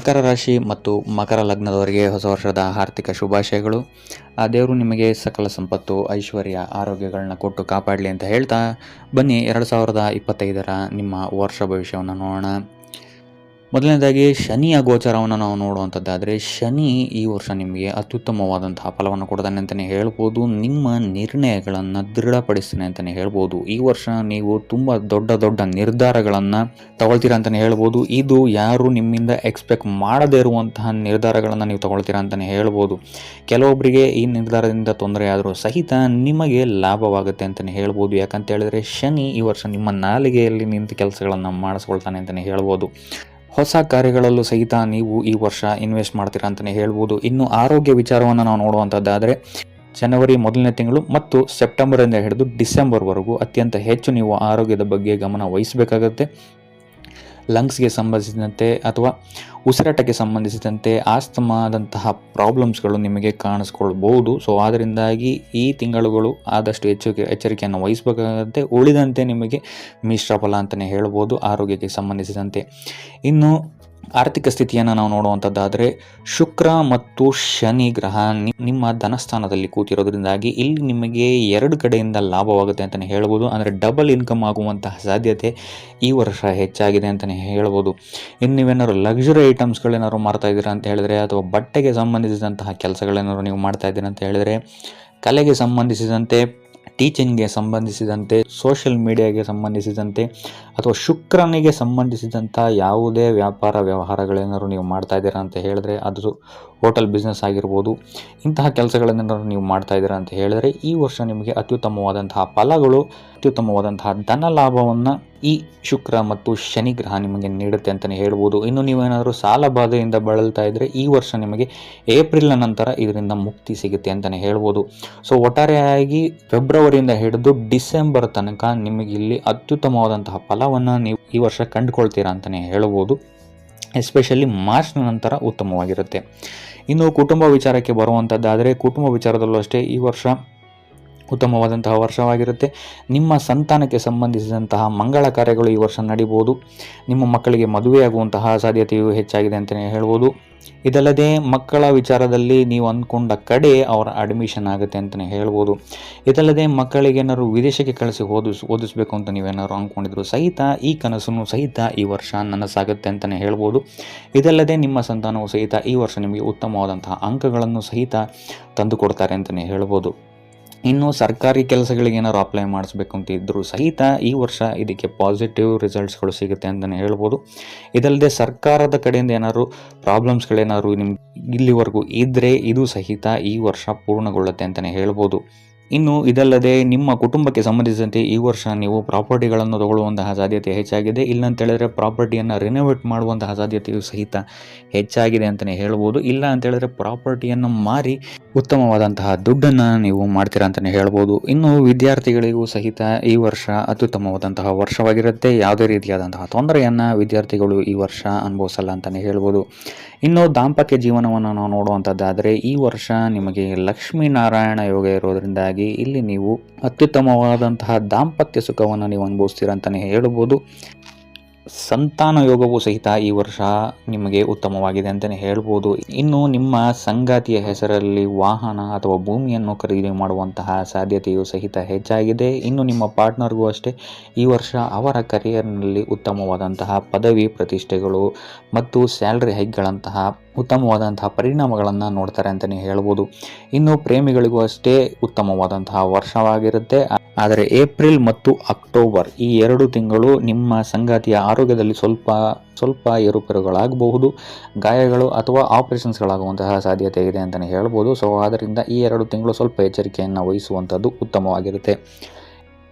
ಮಕರ ರಾಶಿ ಮತ್ತು ಮಕರ ಲಗ್ನದವರಿಗೆ ಹೊಸ ವರ್ಷದ ಆರ್ಥಿಕ ಶುಭಾಶಯಗಳು. ಆ ದೇವರು ನಿಮಗೆ ಸಕಲ ಸಂಪತ್ತು, ಐಶ್ವರ್ಯ, ಆರೋಗ್ಯಗಳನ್ನ ಕೊಟ್ಟು ಕಾಪಾಡಲಿ ಅಂತ ಹೇಳ್ತಾ ಬನ್ನಿ 2025ರ ನಿಮ್ಮ ವರ್ಷ ಭವಿಷ್ಯವನ್ನು ನೋಡೋಣ. ಮೊದಲನೇದಾಗಿ ಶನಿಯ ಗೋಚರವನ್ನು ನಾವು ನೋಡುವಂಥದ್ದಾದರೆ, ಶನಿ ಈ ವರ್ಷ ನಿಮಗೆ ಅತ್ಯುತ್ತಮವಾದಂತಹ ಫಲವನ್ನು ಕೊಡ್ತಾನೆ ಅಂತಲೇ ಹೇಳ್ಬೋದು. ನಿಮ್ಮ ನಿರ್ಣಯಗಳನ್ನು ದೃಢಪಡಿಸ್ತಾನೆ ಅಂತಲೇ ಹೇಳ್ಬೋದು. ಈ ವರ್ಷ ನೀವು ತುಂಬ ದೊಡ್ಡ ನಿರ್ಧಾರಗಳನ್ನು ತಗೊಳ್ತೀರಾ ಅಂತಲೇ ಹೇಳ್ಬೋದು. ಇದು ಯಾರು ನಿಮ್ಮಿಂದ ಎಕ್ಸ್ಪೆಕ್ಟ್ ಮಾಡದೇ ಇರುವಂತಹ ನಿರ್ಧಾರಗಳನ್ನು ನೀವು ತಗೊಳ್ತೀರಾ ಅಂತಲೇ ಹೇಳ್ಬೋದು. ಕೆಲವೊಬ್ಬರಿಗೆ ಈ ನಿರ್ಧಾರದಿಂದ ತೊಂದರೆ ಆದರೂ ಸಹಿತ ನಿಮಗೆ ಲಾಭವಾಗುತ್ತೆ ಅಂತಲೇ ಹೇಳ್ಬೋದು. ಯಾಕಂತ ಹೇಳಿದ್ರೆ ಶನಿ ಈ ವರ್ಷ ನಿಮ್ಮ ನಾಲಿಗೆಯಲ್ಲಿ ನಿಂತು ಕೆಲಸಗಳನ್ನು ಮಾಡಿಸ್ಕೊಳ್ತಾನೆ ಅಂತಲೇ ಹೇಳ್ಬೋದು. ಹೊಸ ಕಾರ್ಯಗಳಲ್ಲೂ ಸಹಿತ ನೀವು ಈ ವರ್ಷ ಇನ್ವೆಸ್ಟ್ ಮಾಡ್ತೀರಾ ಅಂತಲೇ ಹೇಳ್ಬೋದು. ಇನ್ನು ಆರೋಗ್ಯ ವಿಚಾರವನ್ನು ನಾವು ನೋಡುವಂಥದ್ದಾದರೆ, ಜನವರಿ ಮೊದಲನೇ ತಿಂಗಳು ಮತ್ತು ಸೆಪ್ಟೆಂಬರಿಂದ ಹಿಡಿದು ಡಿಸೆಂಬರ್ವರೆಗೂ ಅತ್ಯಂತ ಹೆಚ್ಚು ನೀವು ಆರೋಗ್ಯದ ಬಗ್ಗೆ ಗಮನ ವಹಿಸಬೇಕಾಗುತ್ತೆ. ಲಂಗ್ಸ್ಗೆ ಸಂಬಂಧಿಸಿದಂತೆ ಅಥವಾ ಉಸಿರಾಟಕ್ಕೆ ಸಂಬಂಧಿಸಿದಂತೆ ಆಸ್ತಮಾದಂತಹ ಪ್ರಾಬ್ಲಮ್ಸ್ಗಳು ನಿಮಗೆ ಕಾಣಿಸ್ಕೊಳ್ಬೋದು. ಸೊ ಅದರಿಂದಾಗಿ ಈ ತಿಂಗಳುಗಳು ಆದಷ್ಟು ಎಚ್ಚರಿಕೆಯನ್ನು ವಹಿಸಬೇಕಾಗುತ್ತೆ. ಉಳಿದಂತೆ ನಿಮಗೆ ಮಿಶ್ರ ಫಲ ಅಂತಲೇ ಹೇಳ್ಬೋದು ಆರೋಗ್ಯಕ್ಕೆ ಸಂಬಂಧಿಸಿದಂತೆ. ಇನ್ನು ಆರ್ಥಿಕ ಸ್ಥಿತಿಯನ್ನು ನಾವು ನೋಡುವಂಥದ್ದಾದರೆ, ಶುಕ್ರ ಮತ್ತು ಶನಿ ಗ್ರಹ ನಿಮ್ಮ ಧನಸ್ಥಾನದಲ್ಲಿ ಕೂತಿರೋದ್ರಿಂದಾಗಿ ಇಲ್ಲಿ ನಿಮಗೆ ಎರಡು ಕಡೆಯಿಂದ ಲಾಭವಾಗುತ್ತೆ ಅಂತಲೇ ಹೇಳ್ಬೋದು. ಅಂದರೆ ಡಬಲ್ ಇನ್ಕಮ್ ಆಗುವಂತಹ ಸಾಧ್ಯತೆ ಈ ವರ್ಷ ಹೆಚ್ಚಾಗಿದೆ ಅಂತಲೇ ಹೇಳ್ಬೋದು. ಇನ್ನು ನೀವೇನಾದ್ರು ಲಕ್ಸುರಿ ಐಟಮ್ಸ್ಗಳೇನಾದ್ರು ಮಾರ್ತಾ ಇದ್ದೀರಾ ಅಂತ ಹೇಳಿದ್ರೆ, ಅಥವಾ ಬಟ್ಟೆಗೆ ಸಂಬಂಧಿಸಿದಂತಹ ಕೆಲಸಗಳೇನಾದ್ರು ನೀವು ಮಾಡ್ತಾ ಇದ್ದೀರಾ ಅಂತ ಹೇಳಿದರೆ, ಕಲೆಗೆ ಸಂಬಂಧಿಸಿದಂತೆ, ಟೀಚಿಂಗ್ಗೆ ಸಂಬಂಧಿಸಿದಂತೆ, ಸೋಷಿಯಲ್ ಮೀಡಿಯಾಗೆ ಸಂಬಂಧಿಸಿದಂತೆ, ಅಥವಾ ಶುಕ್ರನಿಗೆ ಸಂಬಂಧಿಸಿದಂಥ ಯಾವುದೇ ವ್ಯಾಪಾರ ವ್ಯವಹಾರಗಳೇನಾದ್ರು ನೀವು ಮಾಡ್ತಾ ಇದ್ದೀರಾ ಅಂತ ಹೇಳಿದ್ರೆ, ಅದು ಹೋಟೆಲ್ ಬಿಸ್ನೆಸ್ ಆಗಿರ್ಬೋದು, ಇಂತಹ ಕೆಲಸಗಳನ್ನೇನಾದ್ರು ನೀವು ಮಾಡ್ತಾ ಇದ್ದೀರಾ ಅಂತ ಹೇಳಿದ್ರೆ ಈ ವರ್ಷ ನಿಮಗೆ ಅತ್ಯುತ್ತಮವಾದಂತಹ ಫಲಗಳು, ಅತ್ಯುತ್ತಮವಾದಂತಹ ಧನ ಲಾಭವನ್ನು ಈ ಶುಕ್ರ ಮತ್ತು ಶನಿ ಗ್ರಹ ನಿಮಗೆ ನೀಡುತ್ತೆ ಅಂತಲೇ ಹೇಳ್ಬೋದು. ಇನ್ನು ನೀವೇನಾದರೂ ಸಾಲ ಬಾಧೆಯಿಂದ ಬಳಲ್ತಾ ಇದ್ದರೆ ಈ ವರ್ಷ ನಿಮಗೆ ಏಪ್ರಿಲ್ನ ನಂತರ ಇದರಿಂದ ಮುಕ್ತಿ ಸಿಗುತ್ತೆ ಅಂತಲೇ ಹೇಳ್ಬೋದು. ಸೊ ಒಟ್ಟಾರೆಯಾಗಿ ಫೆಬ್ರವರಿಯಿಂದ ಹಿಡಿದು ಡಿಸೆಂಬರ್ ತನಕ ನಿಮಗೆ ಇಲ್ಲಿ ಅತ್ಯುತ್ತಮವಾದಂತಹ ಫಲವನ್ನು ನೀವು ಈ ವರ್ಷ ಕಂಡುಕೊಳ್ತೀರಾ ಅಂತಲೇ ಹೇಳ್ಬೋದು. ಎಸ್ಪೆಷಲಿ ಮಾರ್ಚ್ನ ನಂತರ ಉತ್ತಮವಾಗಿರುತ್ತೆ. ಇನ್ನು ಕುಟುಂಬ ವಿಚಾರಕ್ಕೆ ಬರುವಂಥದ್ದಾದರೆ, ಕುಟುಂಬ ವಿಚಾರದಲ್ಲೂ ಅಷ್ಟೇ ಈ ವರ್ಷ ಉತ್ತಮವಾದಂತಹ ವರ್ಷವಾಗಿರುತ್ತೆ. ನಿಮ್ಮ ಸಂತಾನಕ್ಕೆ ಸಂಬಂಧಿಸಿದಂತಹ ಮಂಗಳ ಕಾರ್ಯಗಳು ಈ ವರ್ಷ ನಡೀಬೋದು. ನಿಮ್ಮ ಮಕ್ಕಳಿಗೆ ಮದುವೆಯಾಗುವಂತಹ ಸಾಧ್ಯತೆಯು ಹೆಚ್ಚಾಗಿದೆ ಅಂತಲೇ ಹೇಳ್ಬೋದು. ಇದಲ್ಲದೆ ಮಕ್ಕಳ ವಿಚಾರದಲ್ಲಿ ನೀವು ಅಂದ್ಕೊಂಡ ಕಡೆ ಅವರ ಅಡ್ಮಿಷನ್ ಆಗುತ್ತೆ ಅಂತಲೇ ಹೇಳ್ಬೋದು. ಇದಲ್ಲದೆ ಮಕ್ಕಳಿಗೆ ಏನಾದ್ರು ವಿದೇಶಕ್ಕೆ ಕಳಿಸಿ ಓದಿಸ್ಬೇಕು ಅಂತ ನೀವೇನಾದ್ರು ಅಂದ್ಕೊಂಡಿದ್ರು ಸಹಿತ ಈ ಕನಸನ್ನು ಸಹಿತ ಈ ವರ್ಷ ನನಸಾಗುತ್ತೆ ಅಂತಲೇ ಹೇಳ್ಬೋದು. ಇದಲ್ಲದೆ ನಿಮ್ಮ ಸಂತಾನವು ಸಹಿತ ಈ ವರ್ಷ ನಿಮಗೆ ಉತ್ತಮವಾದಂತಹ ಅಂಕಗಳನ್ನು ಸಹಿತ ತಂದು ಕೊಡ್ತಾರೆ ಅಂತಲೇ ಹೇಳ್ಬೋದು. ಇನ್ನು ಸರ್ಕಾರಿ ಕೆಲಸಗಳಿಗೆ ಏನಾದ್ರು ಅಪ್ಲೈ ಮಾಡಿಸ್ಬೇಕು ಅಂತ ಇದ್ದರೂ ಸಹಿತ ಈ ವರ್ಷ ಇದಕ್ಕೆ ಪಾಸಿಟಿವ್ ರಿಸಲ್ಟ್ಸ್ಗಳು ಸಿಗುತ್ತೆ ಅಂತಲೇ ಹೇಳ್ಬೋದು. ಇದಲ್ಲದೆ ಸರ್ಕಾರದ ಕಡೆಯಿಂದ ಏನಾದ್ರು ಪ್ರಾಬ್ಲಮ್ಸ್ಗಳೇನಾದ್ರು ನಿಮ್ಗೆ ಇಲ್ಲಿವರೆಗೂ ಇದ್ದರೆ ಇದು ಸಹಿತ ಈ ವರ್ಷ ಪೂರ್ಣಗೊಳ್ಳುತ್ತೆ ಅಂತಲೇ ಹೇಳ್ಬೋದು. ಇನ್ನು ಇದಲ್ಲದೆ ನಿಮ್ಮ ಕುಟುಂಬಕ್ಕೆ ಸಂಬಂಧಿಸಿದಂತೆ ಈ ವರ್ಷ ನೀವು ಪ್ರಾಪರ್ಟಿಗಳನ್ನು ತಗೊಳ್ಳುವಂತಹ ಸಾಧ್ಯತೆ ಹೆಚ್ಚಾಗಿದೆ. ಇಲ್ಲಂತೇಳಿದ್ರೆ ಪ್ರಾಪರ್ಟಿಯನ್ನು ರಿನೋವೇಟ್ ಮಾಡುವಂತಹ ಸಾಧ್ಯತೆಯು ಸಹಿತ ಹೆಚ್ಚಾಗಿದೆ ಅಂತಲೇ ಹೇಳ್ಬೋದು. ಇಲ್ಲ ಅಂತೇಳಿದ್ರೆ ಪ್ರಾಪರ್ಟಿಯನ್ನು ಮಾರಿ ಉತ್ತಮವಾದಂತಹ ದುಡ್ಡನ್ನು ನೀವು ಮಾಡ್ತೀರಾ ಅಂತಲೇ ಹೇಳ್ಬೋದು. ಇನ್ನು ವಿದ್ಯಾರ್ಥಿಗಳಿಗೂ ಸಹಿತ ಈ ವರ್ಷ ಅತ್ಯುತ್ತಮವಾದಂತಹ ವರ್ಷವಾಗಿರುತ್ತೆ. ಯಾವುದೇ ರೀತಿಯಾದಂತಹ ತೊಂದರೆಯನ್ನು ವಿದ್ಯಾರ್ಥಿಗಳು ಈ ವರ್ಷ ಅನುಭವಿಸಲ್ಲ ಅಂತಲೇ ಹೇಳ್ಬೋದು. ಇನ್ನು ದಾಂಪತ್ಯ ಜೀವನವನ್ನು ನಾವು ನೋಡುವಂಥದ್ದಾದರೆ, ಈ ವರ್ಷ ನಿಮಗೆ ಲಕ್ಷ್ಮೀನಾರಾಯಣ ಯೋಗ ಇರೋದ್ರಿಂದಾಗಿ ಇಲ್ಲಿ ನೀವು ಅತ್ಯುತ್ತಮವಾದಂತಹ ದಾಂಪತ್ಯ ಸುಖವನ್ನು ನೀವು ಅನುಭವಿಸ್ತೀರ ಅಂತಲೇ ಹೇಳ್ಬೋದು. ಸಂತಾನ ಯೋಗವೂ ಸಹಿತ ಈ ವರ್ಷ ನಿಮಗೆ ಉತ್ತಮವಾಗಿದೆ ಅಂತಲೇ ಹೇಳ್ಬೋದು. ಇನ್ನು ನಿಮ್ಮ ಸಂಗಾತಿಯ ಹೆಸರಲ್ಲಿ ವಾಹನ ಅಥವಾ ಭೂಮಿಯನ್ನು ಖರೀದಿ ಮಾಡುವಂತಹ ಸಾಧ್ಯತೆಯು ಸಹಿತ ಹೆಚ್ಚಾಗಿದೆ. ಇನ್ನು ನಿಮ್ಮ ಪಾರ್ಟ್ನರ್ಗೂ ಅಷ್ಟೇ ಈ ವರ್ಷ ಅವರ ಕರಿಯರ್ನಲ್ಲಿ ಉತ್ತಮವಾದಂತಹ ಪದವಿ ಪ್ರತಿಷ್ಠೆಗಳು ಮತ್ತು ಸ್ಯಾಲ್ರಿ ಹೈಕ್ಗಳಂತಹ ಉತ್ತಮವಾದಂತಹ ಪರಿಣಾಮಗಳನ್ನು ನೋಡ್ತಾರೆ ಅಂತಲೇ ಹೇಳ್ಬೋದು. ಇನ್ನು ಪ್ರೇಮಿಗಳಿಗೂ ಅಷ್ಟೇ ಉತ್ತಮವಾದಂತಹ ವರ್ಷವಾಗಿರುತ್ತೆ. ಆದರೆ ಏಪ್ರಿಲ್ ಮತ್ತು ಅಕ್ಟೋಬರ್ ಈ 2 ತಿಂಗಳು ನಿಮ್ಮ ಸಂಗಾತಿಯ ಆರೋಗ್ಯದಲ್ಲಿ ಸ್ವಲ್ಪ ಏರುಪೇರುಗಳಾಗಬಹುದು. ಗಾಯಗಳು ಅಥವಾ ಆಪರೇಷನ್ಸ್ಗಳಾಗುವಂತಹ ಸಾಧ್ಯತೆ ಇದೆ ಅಂತಲೇ ಹೇಳ್ಬೋದು. ಸೊ ಆದ್ದರಿಂದ ಈ 2 ತಿಂಗಳು ಸ್ವಲ್ಪ ಎಚ್ಚರಿಕೆಯನ್ನು ವಹಿಸುವಂಥದ್ದು ಉತ್ತಮವಾಗಿರುತ್ತೆ.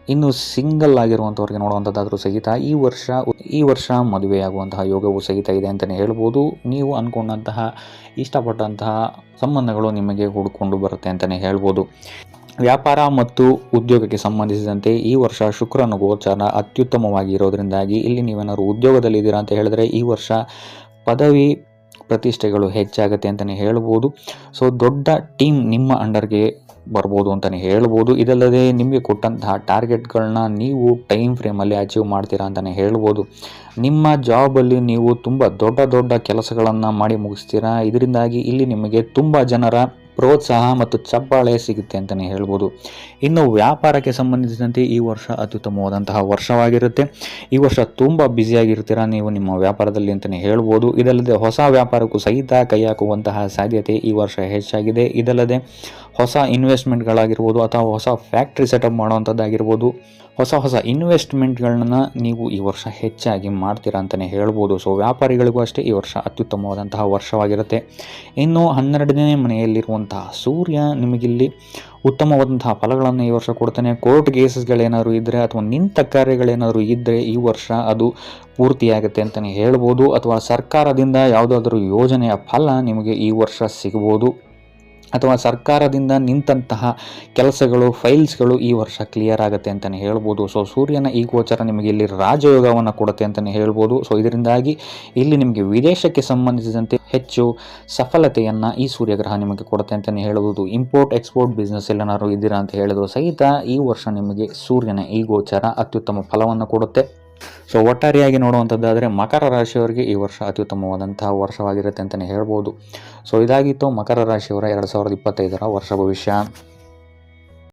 ಇನ್ನು ಸಿಂಗಲ್ ಆಗಿರುವಂಥವ್ರಿಗೆ ನೋಡುವಂಥದ್ದಾದರೂ ಸಹಿತ ಈ ವರ್ಷ ಮದುವೆಯಾಗುವಂತಹ ಯೋಗವೂ ಸಹಿತ ಇದೆ ಅಂತಲೇ ಹೇಳ್ಬೋದು. ನೀವು ಅಂದ್ಕೊಂಡಂತಹ ಇಷ್ಟಪಟ್ಟಂತಹ ಸಂಬಂಧಗಳು ನಿಮಗೆ ಹುಡ್ಕೊಂಡು ಬರುತ್ತೆ ಅಂತಲೇ ಹೇಳ್ಬೋದು. ವ್ಯಾಪಾರ ಮತ್ತು ಉದ್ಯೋಗಕ್ಕೆ ಸಂಬಂಧಿಸಿದಂತೆ ಈ ವರ್ಷ ಶುಕ್ರನ ಗೋಚಾರ ಅತ್ಯುತ್ತಮವಾಗಿ ಇರೋದ್ರಿಂದಾಗಿ ಇಲ್ಲಿ ನೀವೇನಾದ್ರು ಉದ್ಯೋಗದಲ್ಲಿದ್ದೀರಾ ಅಂತ ಹೇಳಿದ್ರೆ ಈ ವರ್ಷ ಪದವಿ ಪ್ರತಿಷ್ಠೆಗಳು ಹೆಚ್ಚಾಗುತ್ತೆ ಅಂತಲೇ ಹೇಳ್ಬೋದು. ಸೊ ದೊಡ್ಡ ಟೀಮ್ ನಿಮ್ಮ ಅಂಡರ್ಗೆ ಬರ್ಬೋದು ಅಂತಲೇ ಹೇಳ್ಬೋದು. ಇದಲ್ಲದೆ ನಿಮಗೆ ಕೊಟ್ಟಂತಹ ಟಾರ್ಗೆಟ್ಗಳನ್ನ ನೀವು ಟೈಮ್ ಫ್ರೇಮಲ್ಲಿ ಅಚೀವ್ ಮಾಡ್ತೀರಾ ಅಂತಲೇ ಹೇಳ್ಬೋದು. ನಿಮ್ಮ ಜಾಬಲ್ಲಿ ನೀವು ತುಂಬ ದೊಡ್ಡ ದೊಡ್ಡ ಕೆಲಸಗಳನ್ನು ಮಾಡಿ ಮುಗಿಸ್ತೀರಾ. ಇದರಿಂದಾಗಿ ಇಲ್ಲಿ ನಿಮಗೆ ತುಂಬ ಜನರ ಪ್ರೋತ್ಸಾಹ ಮತ್ತು ಚಪ್ಪಾಳೆ ಸಿಗುತ್ತೆ ಅಂತಲೇ ಹೇಳ್ಬೋದು. ಇನ್ನು ವ್ಯಾಪಾರಕ್ಕೆ ಸಂಬಂಧಿಸಿದಂತೆ ಈ ವರ್ಷ ಅತ್ಯುತ್ತಮವಾದಂತಹ ವರ್ಷವಾಗಿರುತ್ತೆ. ಈ ವರ್ಷ ತುಂಬ ಬ್ಯುಸಿಯಾಗಿರ್ತೀರ ನೀವು ನಿಮ್ಮ ವ್ಯಾಪಾರದಲ್ಲಿ ಅಂತಲೇ ಹೇಳ್ಬೋದು. ಇದಲ್ಲದೆ ಹೊಸ ವ್ಯಾಪಾರಕ್ಕೂ ಸಹಿತ ಕೈ ಹಾಕುವಂತಹ ಸಾಧ್ಯತೆ ಈ ವರ್ಷ ಹೆಚ್ಚಾಗಿದೆ. ಇದಲ್ಲದೆ ಹೊಸ ಇನ್ವೆಸ್ಟ್ಮೆಂಟ್ಗಳಾಗಿರ್ಬೋದು ಅಥವಾ ಹೊಸ ಫ್ಯಾಕ್ಟ್ರಿ ಸೆಟಪ್ ಮಾಡುವಂಥದ್ದಾಗಿರ್ಬೋದು, ಹೊಸ ಇನ್ವೆಸ್ಟ್ಮೆಂಟ್ಗಳನ್ನ ನೀವು ಈ ವರ್ಷ ಹೆಚ್ಚಾಗಿ ಮಾಡ್ತೀರಾ ಅಂತಲೇ ಹೇಳ್ಬೋದು. ಸೊ ವ್ಯಾಪಾರಿಗಳಿಗೂ ಅಷ್ಟೇ ಈ ವರ್ಷ ಅತ್ಯುತ್ತಮವಾದಂತಹ ವರ್ಷವಾಗಿರುತ್ತೆ. ಇನ್ನು 12ನೇ ಮನೆಯಲ್ಲಿರುವಂತಹ ಸೂರ್ಯ ನಿಮಗಿಲ್ಲಿ ಉತ್ತಮವಾದಂತಹ ಫಲಗಳನ್ನು ಈ ವರ್ಷ ಕೊಡ್ತಾನೆ. ಕೋರ್ಟ್ ಕೇಸಸ್ಗಳೇನಾದ್ರು ಇದ್ದರೆ ಅಥವಾ ನಿಂತ ಕಾರ್ಯಗಳೇನಾದರೂ ಇದ್ದರೆ ಈ ವರ್ಷ ಅದು ಪೂರ್ತಿಯಾಗುತ್ತೆ ಅಂತಲೇ ಹೇಳ್ಬೋದು. ಅಥವಾ ಸರ್ಕಾರದಿಂದ ಯಾವುದಾದ್ರೂ ಯೋಜನೆಯ ಫಲ ನಿಮಗೆ ಈ ವರ್ಷ ಸಿಗ್ಬೋದು. ಅಥವಾ ಸರ್ಕಾರದಿಂದ ನಿಂತಹ ಕೆಲಸಗಳು, ಫೈಲ್ಸ್ಗಳು ಈ ವರ್ಷ ಕ್ಲಿಯರ್ ಆಗುತ್ತೆ ಅಂತಲೇ ಹೇಳ್ಬೋದು. ಸೊ ಸೂರ್ಯನ ಈ ಗೋಚರ ನಿಮಗೆ ಇಲ್ಲಿ ರಾಜಯೋಗವನ್ನು ಕೊಡುತ್ತೆ ಅಂತಲೇ ಹೇಳ್ಬೋದು. ಸೊ ಇದರಿಂದಾಗಿ ಇಲ್ಲಿ ನಿಮಗೆ ವಿದೇಶಕ್ಕೆ ಸಂಬಂಧಿಸಿದಂತೆ ಹೆಚ್ಚು ಸಫಲತೆಯನ್ನು ಈ ಸೂರ್ಯಗ್ರಹ ನಿಮಗೆ ಕೊಡುತ್ತೆ ಅಂತಲೇ ಹೇಳ್ಬೋದು. ಇಂಪೋರ್ಟ್ ಎಕ್ಸ್ಪೋರ್ಟ್ ಬಿಸ್ನೆಸ್ ಎಲ್ಲನಾದ್ರು ಇದ್ದೀರಾ ಅಂತ ಹೇಳಿದ್ರು ಸಹಿತ ಈ ವರ್ಷ ನಿಮಗೆ ಸೂರ್ಯನ ಈ ಗೋಚರ ಅತ್ಯುತ್ತಮ ಫಲವನ್ನು ಕೊಡುತ್ತೆ. ಸೊ ಒಟ್ಟಾರೆಯಾಗಿ ನೋಡುವಂಥದ್ದಾದರೆ ಮಕರ ರಾಶಿಯವರಿಗೆ ಈ ವರ್ಷ ಅತ್ಯುತ್ತಮವಾದಂತಹ ವರ್ಷವಾಗಿರುತ್ತೆ ಅಂತಲೇ ಹೇಳ್ಬೋದು. ಸೊ ಇದಾಗಿತ್ತು ಮಕರ ರಾಶಿಯವರ 2025 ವರ್ಷ ಭವಿಷ್ಯ.